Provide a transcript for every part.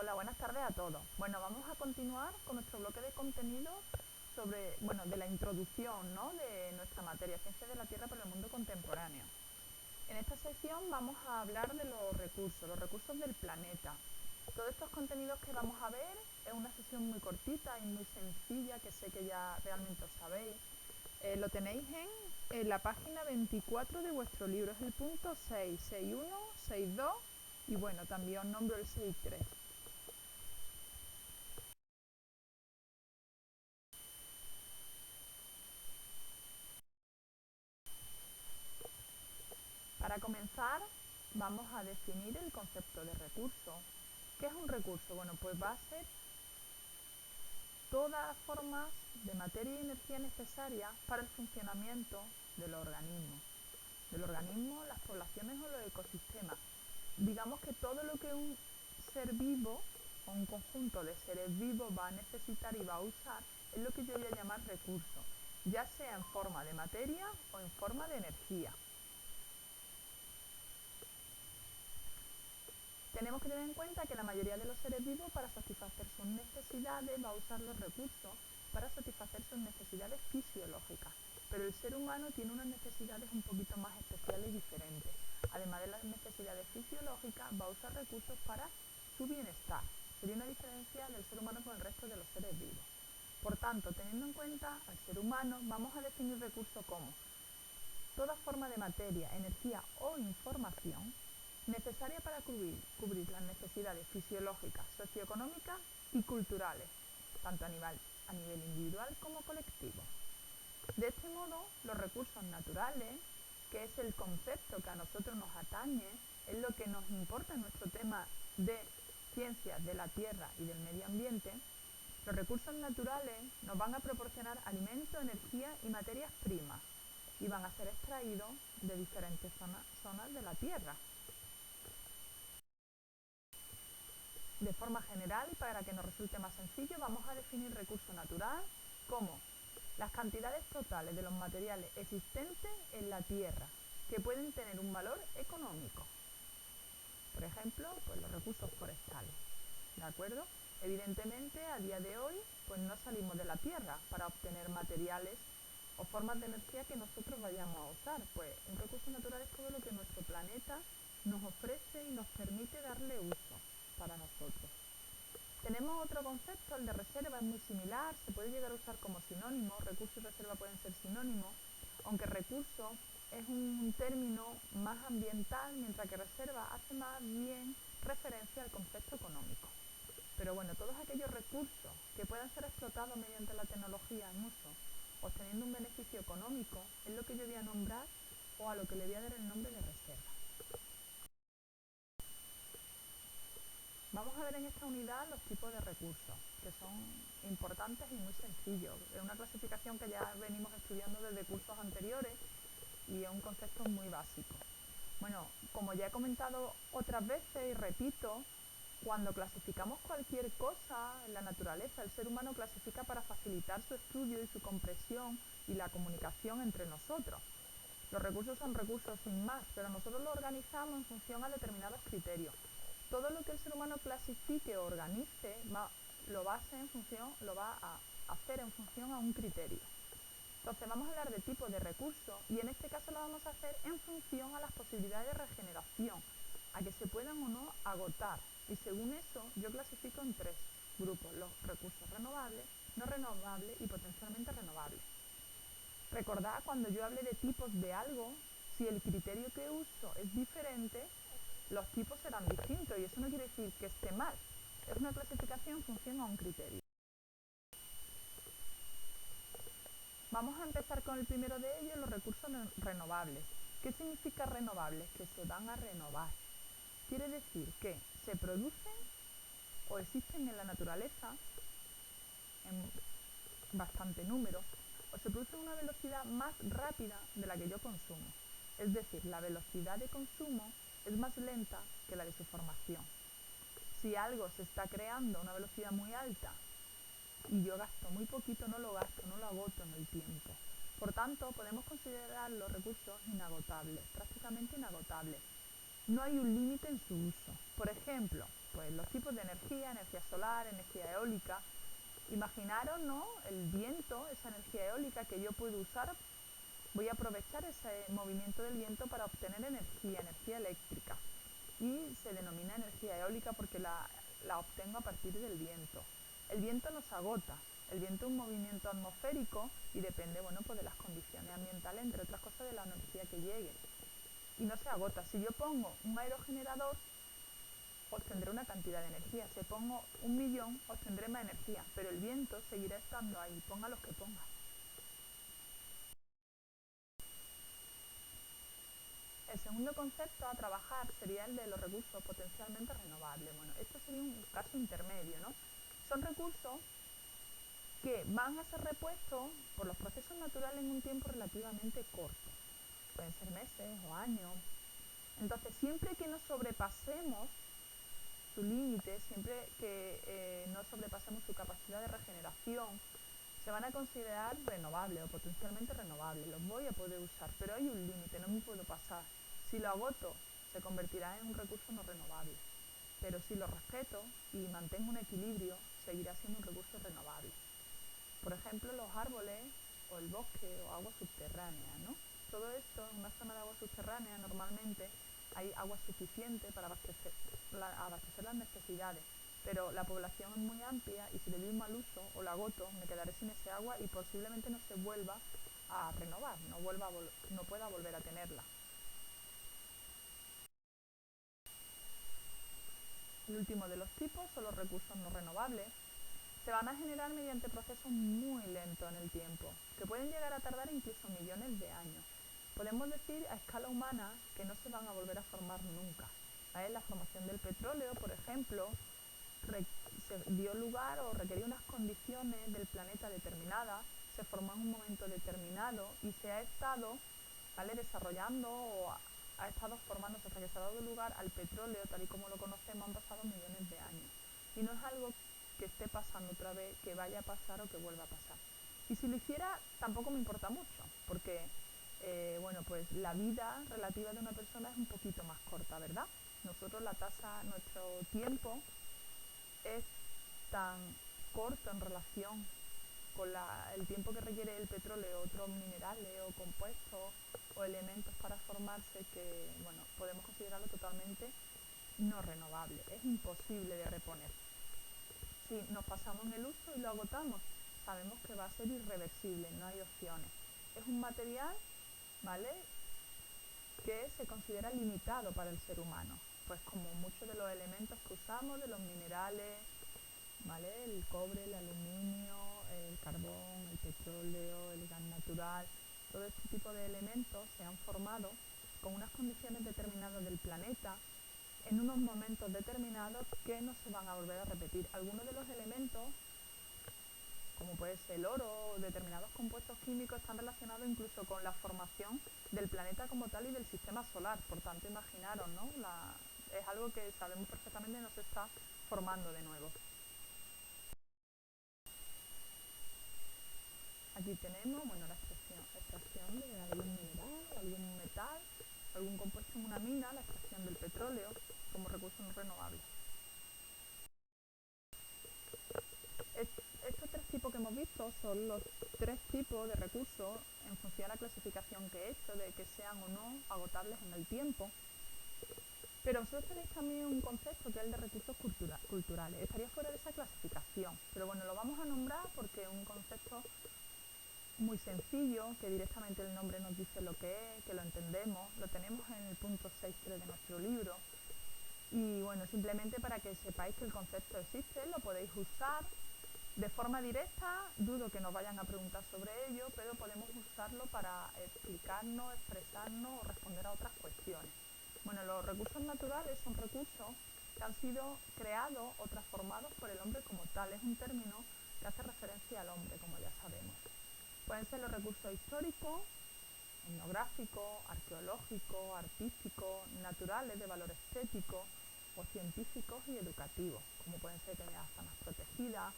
Hola, buenas tardes a todos. Bueno, vamos a continuar con nuestro bloque de contenidos sobre, de la introducción, ¿no?, de nuestra materia, Ciencias de la Tierra para el Mundo Contemporáneo. En esta sección vamos a hablar de los recursos del planeta. Todos estos contenidos que vamos a ver es una sesión muy cortita y muy sencilla, que sé que ya realmente os sabéis. Lo tenéis en la página 24 de vuestro libro, es el punto 6, 6.1, 6.2 y bueno, también os nombro el 6.3. Para comenzar, vamos a definir el concepto de recurso. ¿Qué es un recurso? Bueno, pues va a ser todas formas de materia y energía necesarias para el funcionamiento de los organismos. Del organismo, las poblaciones o los ecosistemas. Digamos que todo lo que un ser vivo o un conjunto de seres vivos va a necesitar y va a usar es lo que yo voy a llamar recurso, ya sea en forma de materia o en forma de energía. Tenemos que tener en cuenta que la mayoría de los seres vivos, para satisfacer sus necesidades, va a usar los recursos para satisfacer sus necesidades fisiológicas. Pero el ser humano tiene unas necesidades un poquito más especiales y diferentes. Además de las necesidades fisiológicas, va a usar recursos para su bienestar. Sería una diferencia del ser humano con el resto de los seres vivos. Por tanto, teniendo en cuenta al ser humano, vamos a definir recursos como toda forma de materia, energía o información necesaria para cubrir las necesidades fisiológicas, socioeconómicas y culturales, tanto a nivel individual como colectivo. De este modo, los recursos naturales, que es el concepto que a nosotros nos atañe, es lo que nos importa en nuestro tema de ciencias de la tierra y del medio ambiente, los recursos naturales nos van a proporcionar alimento, energía y materias primas, y van a ser extraídos de diferentes zonas de la tierra. De forma general, y para que nos resulte más sencillo, vamos a definir recurso natural como las cantidades totales de los materiales existentes en la tierra que pueden tener un valor económico. Por ejemplo, pues los recursos forestales. ¿De acuerdo? Evidentemente, a día de hoy, pues no salimos de la tierra para obtener materiales o formas de energía que nosotros vayamos a usar. Pues un recurso natural es todo lo que nuestro planeta nos ofrece y nos permite darle uso para nosotros. Tenemos otro concepto, el de reserva, es muy similar, se puede llegar a usar como sinónimo, recurso y reserva pueden ser sinónimos, aunque recurso es un término más ambiental, mientras que reserva hace más bien referencia al concepto económico. Pero bueno, todos aquellos recursos que puedan ser explotados mediante la tecnología en uso, obteniendo un beneficio económico, es lo que yo voy a nombrar o a lo que le voy a dar el nombre de reserva. Vamos a ver en esta unidad los tipos de recursos, que son importantes y muy sencillos. Es una clasificación que ya venimos estudiando desde cursos anteriores y es un concepto muy básico. Bueno, como ya he comentado otras veces y repito, cuando clasificamos cualquier cosa en la naturaleza, el ser humano clasifica para facilitar su estudio y su comprensión y la comunicación entre nosotros. Los recursos son recursos sin más, pero nosotros los organizamos en función a determinados criterios. Todo lo que el ser humano clasifique o organice lo va a hacer en función a un criterio. Entonces vamos a hablar de tipos de recursos y en este caso lo vamos a hacer en función a las posibilidades de regeneración, a que se puedan o no agotar. Y según eso yo clasifico en tres grupos: los recursos renovables, no renovables y potencialmente renovables. Recordad, cuando yo hable de tipos de algo, si el criterio que uso es diferente, los tipos serán distintos y eso no quiere decir que esté mal. Es una clasificación en función a un criterio. Vamos a empezar con el primero de ellos, los recursos renovables. ¿Qué significa renovables? Que se van a renovar. Quiere decir que se producen o existen en la naturaleza en bastante número, o se produce a una velocidad más rápida de la que yo consumo. Es decir, la velocidad de consumo es más lenta que la de su formación. Si algo se está creando a una velocidad muy alta y yo gasto muy poquito, no lo gasto, no lo agoto en el tiempo. Por tanto, podemos considerar los recursos inagotables, prácticamente inagotables. No hay un límite en su uso. Por ejemplo, pues los tipos de energía solar, energía eólica. Imaginaros, ¿no?, el viento, esa energía eólica que yo puedo usar. Voy a aprovechar ese movimiento del viento para obtener energía eléctrica. Y se denomina energía eólica porque la obtengo a partir del viento. El viento no se agota. El viento es un movimiento atmosférico y depende, bueno, pues de las condiciones ambientales, entre otras cosas de la energía que llegue. Y no se agota. Si yo pongo un aerogenerador, obtendré una cantidad de energía. Si pongo 1.000.000, obtendré más energía. Pero el viento seguirá estando ahí, ponga los que ponga. El segundo concepto a trabajar sería el de los recursos potencialmente renovables. Bueno, esto sería un caso intermedio, ¿no? Son recursos que van a ser repuestos por los procesos naturales en un tiempo relativamente corto. Pueden ser meses o años. Entonces, siempre que no sobrepasemos su límite, siempre que no sobrepasemos su capacidad de regeneración, se van a considerar renovables o potencialmente renovables. Los voy a poder usar, pero hay un límite, no me puedo pasar. Si lo agoto, se convertirá en un recurso no renovable. Pero si lo respeto y mantengo un equilibrio, seguirá siendo un recurso renovable. Por ejemplo, los árboles o el bosque o agua subterránea, ¿no? Todo esto, en una zona de agua subterránea normalmente hay agua suficiente para abastecer las necesidades, pero la población es muy amplia y si le doy un mal uso o la agoto, me quedaré sin ese agua y posiblemente no se vuelva a renovar, no pueda volver a tenerla. El último de los tipos son los recursos no renovables. Se van a generar mediante procesos muy lentos en el tiempo, que pueden llegar a tardar incluso millones de años. Podemos decir a escala humana que no se van a volver a formar nunca. La formación del petróleo, por ejemplo, se dio lugar o requería unas condiciones del planeta determinadas, se formó en un momento determinado y se ha estado, ¿vale?, desarrollando o ha estado formándose hasta que se ha dado lugar al petróleo tal y como lo conocemos. Han pasado millones de años y no es algo que esté pasando otra vez, que vaya a pasar o que vuelva a pasar. Y si lo hiciera tampoco me importa mucho, porque bueno, pues la vida relativa de una persona es un poquito más corta, ¿verdad? Nuestro tiempo es tan corto en relación con el tiempo que requiere el petróleo, otros minerales o compuestos o elementos para formarse, que bueno, podemos considerarlo totalmente no renovable. Es imposible de reponer. Si nos pasamos en el uso y lo agotamos, sabemos que va a ser irreversible, no hay opciones. Es un material, ¿vale?, que se considera limitado para el ser humano, pues como muchos de los elementos que usamos, de los minerales, ¿vale?, el cobre, el aluminio, el carbón, el petróleo, el gas natural, todo este tipo de elementos se han formado con unas condiciones determinadas del planeta en unos momentos determinados que no se van a volver a repetir. Algunos de los elementos, como puede ser el oro o determinados compuestos químicos, están relacionados incluso con la formación del planeta como tal y del sistema solar. Por tanto, imaginaros, ¿no?, es algo que sabemos perfectamente no se está formando de nuevo. Aquí tenemos, bueno, la extracción de algún mineral, algún metal, algún compuesto en una mina, la extracción del petróleo como recurso no renovable. Estos tres tipos que hemos visto son los tres tipos de recursos en función de la clasificación que he hecho, de que sean o no agotables en el tiempo. Pero vosotros tenéis también un concepto que es el de recursos culturales. Estaría fuera de esa clasificación, pero bueno, lo vamos a nombrar porque es un concepto muy sencillo, que directamente el nombre nos dice lo que es, que lo entendemos, lo tenemos en el punto 6.3 de nuestro libro. Y bueno, simplemente para que sepáis que el concepto existe, lo podéis usar de forma directa. Dudo que nos vayan a preguntar sobre ello, pero podemos usarlo para explicarnos, expresarnos o responder a otras cuestiones. Bueno, los recursos naturales son recursos que han sido creados o transformados por el hombre como tal. Es un término que hace referencia al hombre, como ya sabemos. Pueden ser los recursos históricos, etnográficos, arqueológicos, artísticos, naturales, de valor estético, o científicos y educativos, como pueden ser determinadas zonas protegidas,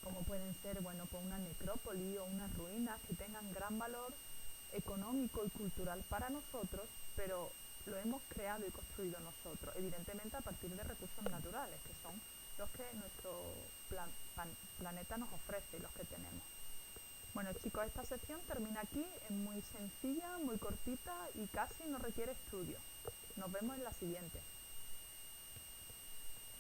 como pueden ser, bueno, pues una necrópolis o unas ruinas que tengan gran valor económico y cultural para nosotros, pero lo hemos creado y construido nosotros, evidentemente a partir de recursos naturales, que son los que nuestro planeta nos ofrece y los que tenemos. Bueno chicos, esta sección termina aquí, es muy sencilla, muy cortita y casi no requiere estudio. Nos vemos en la siguiente.